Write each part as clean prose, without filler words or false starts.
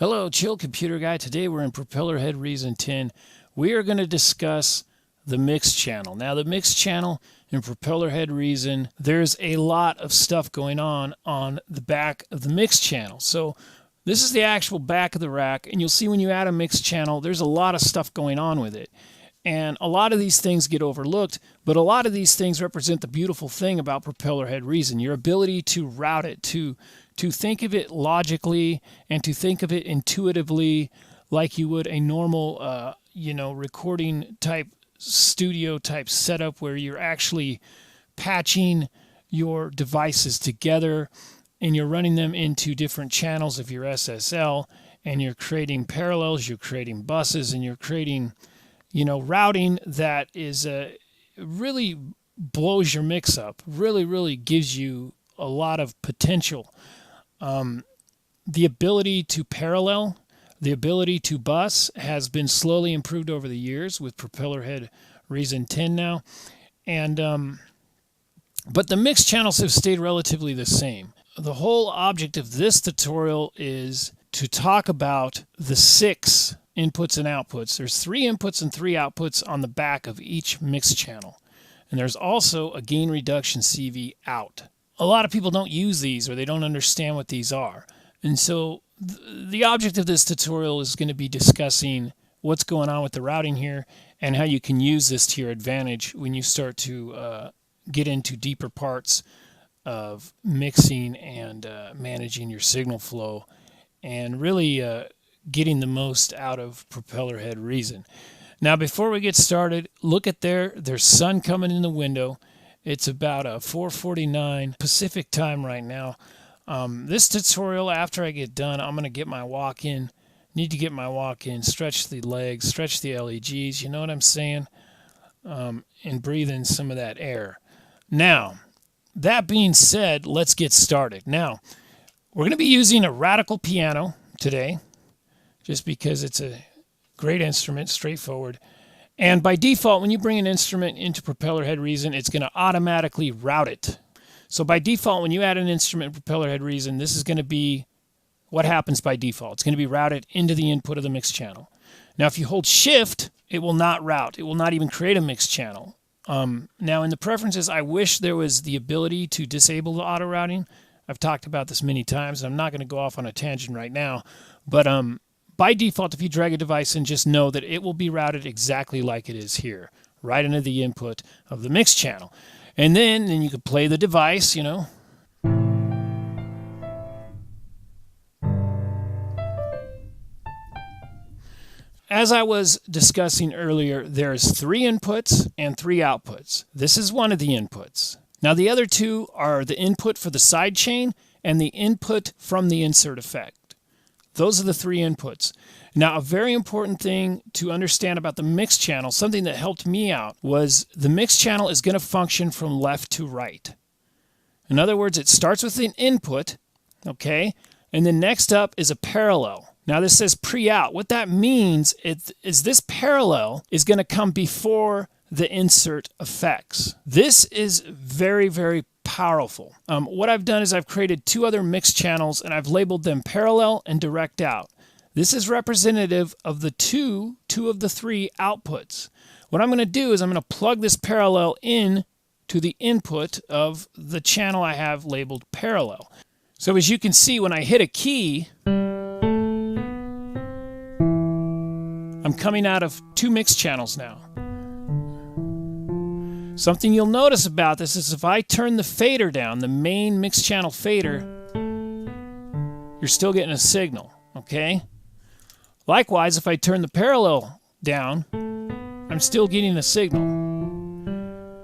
Hello, Chill Computer Guy. Today we're in Propeller Head Reason 10. We are going to discuss the mix channel. Now, the mix channel in Propeller Head Reason, there's a lot of stuff going on the back of the mix channel. So this is the actual back of the rack, and you'll see when you add a mix channel, there's a lot of stuff going on with it. And a lot of these things get overlooked, but a lot of these things represent the beautiful thing about Propeller Head Reason, your ability to route it, to think of it logically and to think of it intuitively like you would a normal, recording type studio type setup where you're actually patching your devices together and you're running them into different channels of your SSL, and you're creating parallels, you're creating buses, and you're creating routing that is really blows your mix up, really gives you a lot of potential. The ability to parallel, the ability to bus has been slowly improved over the years with Propeller Head Reason 10 now. And but the mix channels have stayed relatively the same. The whole object of this tutorial is to talk about the 6 inputs and outputs. There's 3 inputs and 3 outputs on the back of each mix channel. And there's also a gain reduction CV out. A lot of people don't use these, or they don't understand what these are. And so the object of this tutorial is going to be discussing what's going on with the routing here and how you can use this to your advantage when you start to get into deeper parts of mixing and managing your signal flow and really getting the most out of Propeller Head Reason. Now, before we get started, look at there's sun coming in the window. It's about 4:49 Pacific time right now. This tutorial, after I get done, I'm going to get my walk in. Need to get my walk in, stretch the legs, stretch the LEGs, you know what I'm saying? And breathe in some of that air. Now, that being said, let's get started. Now, we're going to be using a Radical piano today, just because it's a great instrument, straightforward. And by default, when you bring an instrument into Propeller Head Reason, it's going to automatically route it. So by default, when you add an instrument in Propeller Head Reason, this is going to be what happens by default. It's going to be routed into the input of the mix channel. Now, if you hold Shift, it will not route. It will not even create a mix channel. Now, in the preferences, I wish there was the ability to disable the auto routing. I've talked about this many times, and I'm not going to go off on a tangent right now. But by default, if you drag a device in, just know that it will be routed exactly like it is here, right into the input of the mix channel. And then you can play the device, As I was discussing earlier, there's 3 inputs and 3 outputs. This is one of the inputs. Now, the other 2 are the input for the sidechain and the input from the insert effect. Those are the 3 inputs. Now, a very important thing to understand about the mix channel, something that helped me out, was the mix channel is going to function from left to right. In other words, it starts with an input, okay, and then next up is a parallel. Now, this says pre-out. What that means is this parallel is going to come before the insert effects. This is very powerful. What I've done is I've created 2 other mix channels, and I've labeled them parallel and direct out. This is representative of the two of the 3 outputs. What I'm going to do is I'm going to plug this parallel in to the input of the channel I have labeled parallel. So as you can see, when I hit a key, I'm coming out of 2 mix channels now. Something you'll notice about this is if I turn the fader down, the main mix channel fader, you're still getting a signal, okay? Likewise, if I turn the parallel down, I'm still getting a signal.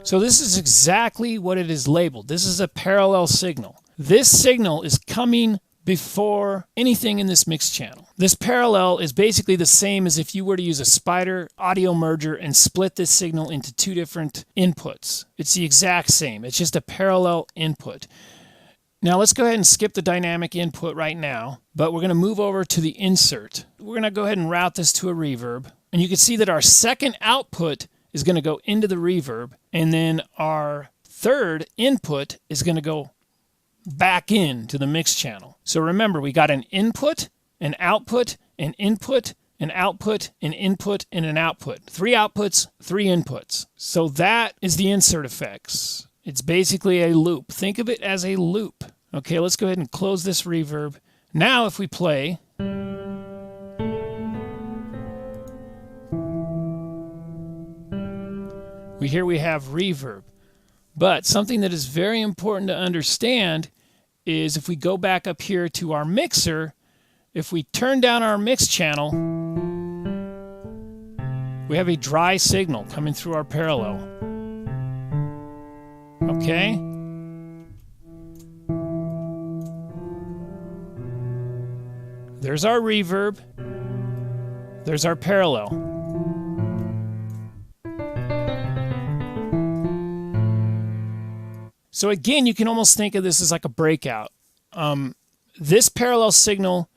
So this is exactly what it is labeled. This is a parallel signal. This signal is coming before anything in this mix channel. This parallel is basically the same as if you were to use a spider audio merger and split this signal into 2 different inputs. It's the exact same. It's just a parallel input. Now let's go ahead and skip the dynamic input right now, but we're going to move over to the insert. We're going to go ahead and route this to a reverb, and you can see that our second output is going to go into the reverb, and then our third input is going to go back into the mix channel. So remember, we got an input an output, an input, an output, an input, and an output. 3 outputs, 3 inputs. So that is the insert effects. It's basically a loop. Think of it as a loop. Okay, let's go ahead and close this reverb. Now if we play, we have reverb. But something that is very important to understand is if we go back up here to our mixer, if we turn down our mix channel, we have a dry signal coming through our parallel. Okay? There's our reverb. There's our parallel. So again, you can almost think of this as like a breakout. This parallel signal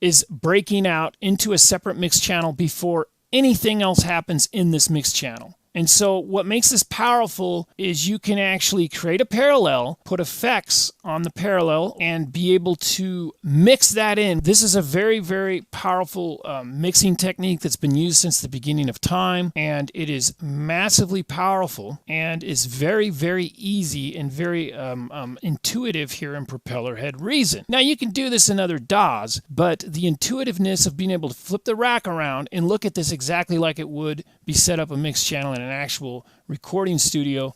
is breaking out into a separate mix channel before anything else happens in this mix channel. And so what makes this powerful is you can actually create a parallel, put effects on the parallel, and be able to mix that in. This is a very, very powerful mixing technique that's been used since the beginning of time, and it is massively powerful and is very, very easy and very intuitive here in Propeller Head Reason. Now you can do this in other DAWs, but the intuitiveness of being able to flip the rack around and look at this exactly like it would be set up a mix channel in an actual recording studio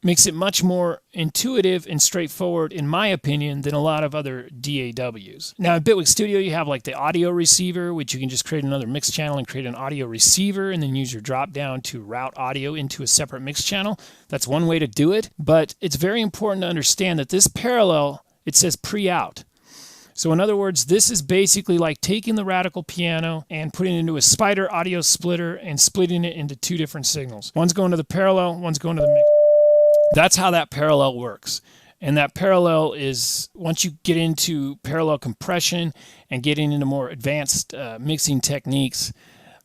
makes it much more intuitive and straightforward, in my opinion, than a lot of other DAWs. Now in Bitwig Studio you have like the audio receiver, which you can just create another mix channel and create an audio receiver and then use your drop down to route audio into a separate mix channel. That's one way to do it, but it's very important to understand that this parallel, it says pre-out. So in other words, this is basically like taking the Radical piano and putting it into a Spider audio splitter and splitting it into 2 different signals. One's going to the parallel, one's going to the mix. That's how that parallel works. And that parallel is, once you get into parallel compression and getting into more advanced mixing techniques,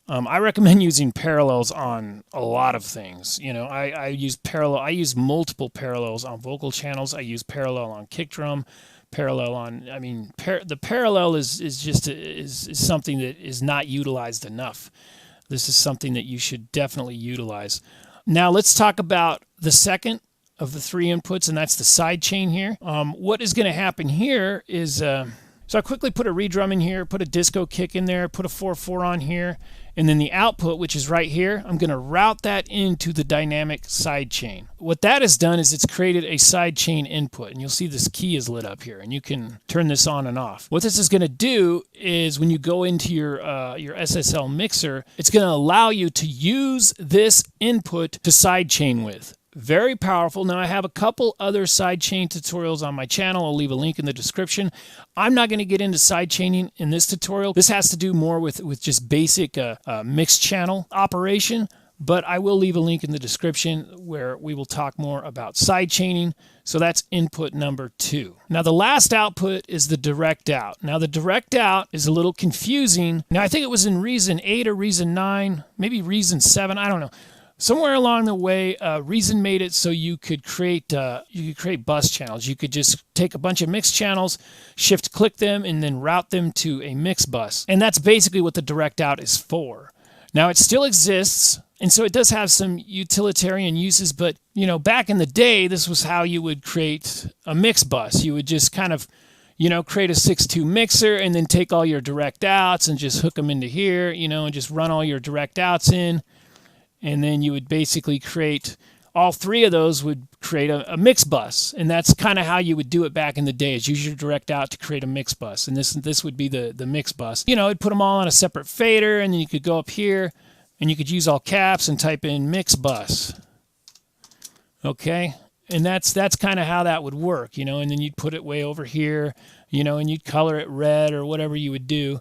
I recommend using parallels on a lot of things. You know, I use multiple parallels on vocal channels. I use parallel on kick drum. Parallel on, I mean, the parallel is something that is not utilized enough. This is something that you should definitely utilize. Now let's talk about the second of the 3 inputs, and that's the sidechain here. What is going to happen here is, so I quickly put a redrum in here, put a disco kick in there, put a 4/4 on here, and then the output, which is right here, I'm going to route that into the dynamic sidechain. What that has done is it's created a sidechain input, and you'll see this key is lit up here, and you can turn this on and off. What this is going to do is when you go into your SSL mixer, it's going to allow you to use this input to sidechain with. Very powerful. Now I have a couple other sidechain tutorials on my channel. I'll leave a link in the description. I'm not going to get into sidechaining in this tutorial. This has to do more with just basic mixed channel operation, but I will leave a link in the description where we will talk more about sidechaining. So that's input number 2. Now the last output is the direct out. Now the direct out is a little confusing. Now I think it was in Reason 8 or Reason 9, maybe Reason 7, I don't know. Somewhere along the way, Reason made it so you could create bus channels. You could just take a bunch of mix channels, shift-click them, and then route them to a mix bus. And that's basically what the direct out is for. Now, it still exists, and so it does have some utilitarian uses, but, you know, back in the day, this was how you would create a mix bus. You would just kind of, you know, create a 6.2 mixer and then take all your direct outs and just hook them into here, you know, and just run all your direct outs in. And then you would basically create, all 3 of those would create a mix bus. And that's kind of how you would do it back in the day, is use your direct out to create a mix bus. And this would be the mix bus. You know, it'd put them all on a separate fader, and then you could go up here, and you could use all caps and type in mix bus. Okay? And that's kind of how that would work, you know, and then you'd put it way over here, you know, and you'd color it red or whatever you would do.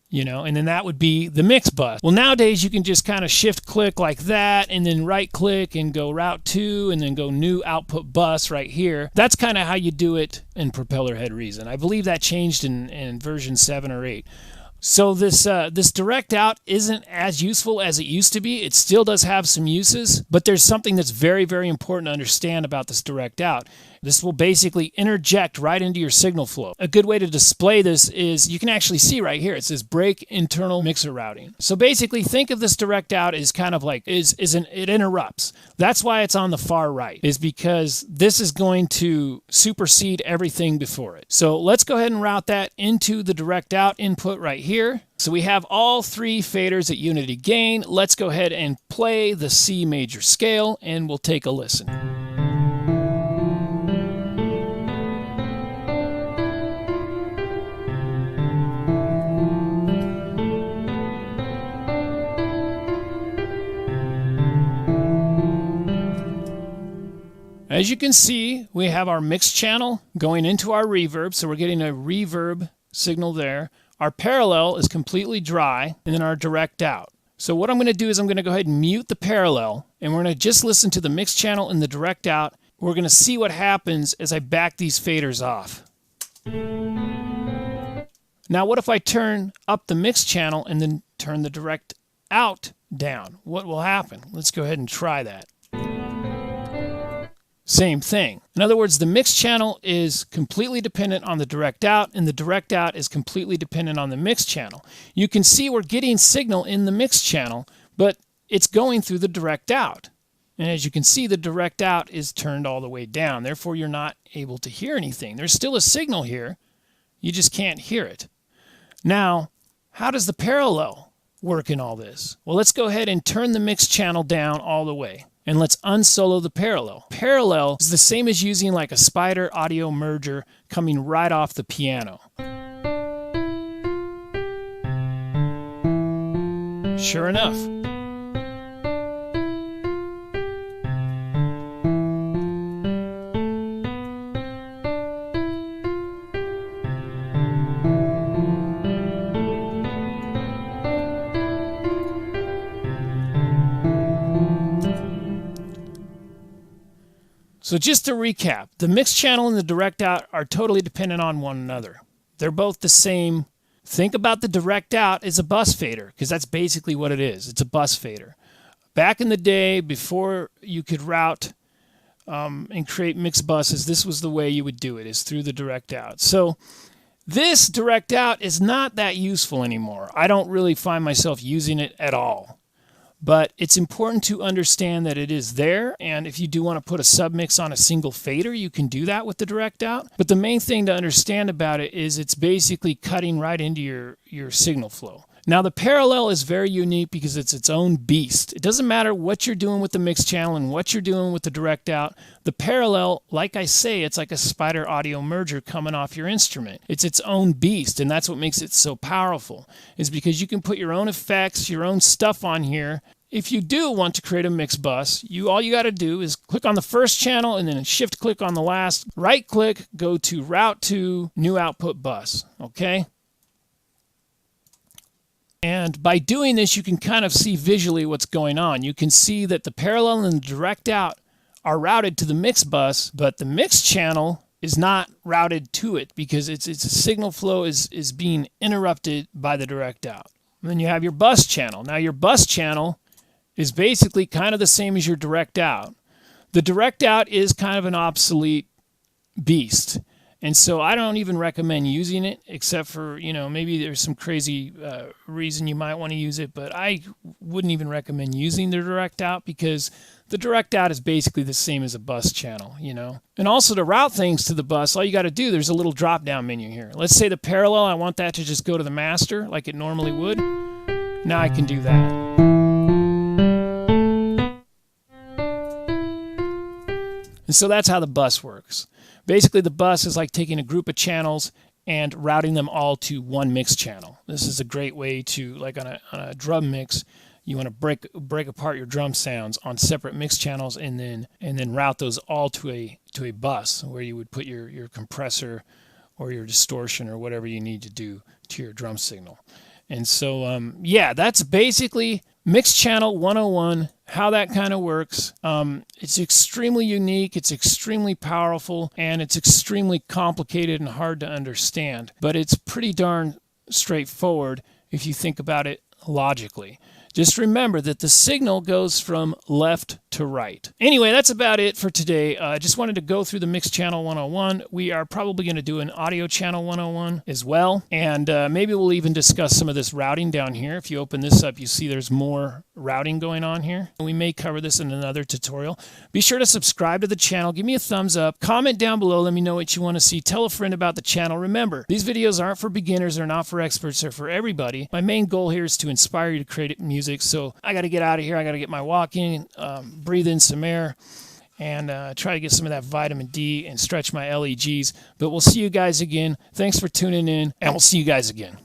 You know, and then that would be the mix bus. Well, nowadays you can just kind of shift click like that and then right click and go route to and then go new output bus right here. That's kind of how you do it in Propeller Head Reason. I believe that changed in version 7 or 8. So this direct out isn't as useful as it used to be. It still does have some uses, but there's something that's very, very important to understand about this direct out. This will basically interject right into your signal flow. A good way to display this is you can actually see right here. It says break internal mixer routing. So basically think of this direct out as kind of like it interrupts. That's why it's on the far right, is because this is going to supersede everything before it. So let's go ahead and route that into the direct out input right here. So we have all three faders at unity gain. Let's go ahead and play the C major scale and we'll take a listen. As you can see, we have our mixed channel going into our reverb, so we're getting a reverb signal there. Our parallel is completely dry, and then our direct out. So what I'm going to do is I'm going to go ahead and mute the parallel, and we're going to just listen to the mixed channel and the direct out. We're going to see what happens as I back these faders off. Now what if I turn up the mixed channel and then turn the direct out down? What will happen? Let's go ahead and try that. Same thing. In other words, the mixed channel is completely dependent on the direct out, and the direct out is completely dependent on the mixed channel. You can see we're getting signal in the mixed channel, but it's going through the direct out. And as you can see, the direct out is turned all the way down. Therefore, you're not able to hear anything. There's still a signal here. You just can't hear it. Now, how does the parallel work in all this? Well, let's go ahead and turn the mixed channel down all the way. And let's unsolo the parallel. Parallel is the same as using like a spider audio merger coming right off the piano. Sure enough. So just to recap, the mixed channel and the direct out are totally dependent on one another. They're both the same. Think about the direct out as a bus fader, because that's basically what it is. It's a bus fader. Back in the day, before you could route and create mixed buses, this was the way you would do it, is through the direct out. So this direct out is not that useful anymore. I don't really find myself using it at all. But it's important to understand that it is there, and if you do want to put a submix on a single fader, you can do that with the direct out. But the main thing to understand about it is it's basically cutting right into your signal flow. Now the parallel is very unique because it's its own beast. It doesn't matter what you're doing with the mixed channel and what you're doing with the direct out. The parallel, like I say, it's like a spider audio merger coming off your instrument. It's its own beast, and that's what makes it so powerful, is because you can put your own effects, your own stuff on here. If you do want to create a mixed bus, all you got to do is click on the first channel and then shift click on the last, right click, go to route to new output bus, okay? And by doing this, you can kind of see visually what's going on. You can see that the parallel and the direct out are routed to the mixed bus, but the mixed channel is not routed to it because its signal flow is being interrupted by the direct out. And then you have your bus channel. Now your bus channel is basically kind of the same as your direct out. The direct out is kind of an obsolete beast. And so I don't even recommend using it, except for, maybe there's some crazy reason you might want to use it, but I wouldn't even recommend using the direct out because the direct out is basically the same as a bus channel, And also to route things to the bus, all you got to do, there's a little drop down menu here. Let's say the parallel, I want that to just go to the master like it normally would. Now I can do that. And so that's how the bus works. Basically, the bus is like taking a group of channels and routing them all to one mix channel. This is a great way to, like on a drum mix, you want to break apart your drum sounds on separate mix channels and then route those all to a bus where you would put your compressor or your distortion or whatever you need to do to your drum signal. And so, yeah, that's basically mixed channel 101, how that kind of works. It's extremely unique, it's extremely powerful, and it's extremely complicated and hard to understand. But it's pretty darn straightforward. if you think about it logically. Just remember that the signal goes from left to right. Anyway, that's about it for today. I just wanted to go through the mixed channel 101. We are probably going to do an audio channel 101 as well. And maybe we'll even discuss some of this routing down here. If you open this up, you see there's more routing going on here. We may cover this in another tutorial. Be sure to subscribe to the channel. Give me a thumbs up. Comment down below. Let me know what you want to see. Tell a friend about the channel. Remember, these videos aren't for beginners. They're not for experts. They're for everybody. My main goal here is to inspire you to create music. So I got to get out of here. I got to get my walk in, breathe in some air, and try to get some of that vitamin D and stretch my LEGs. But we'll see you guys again. Thanks for tuning in, and we'll see you guys again.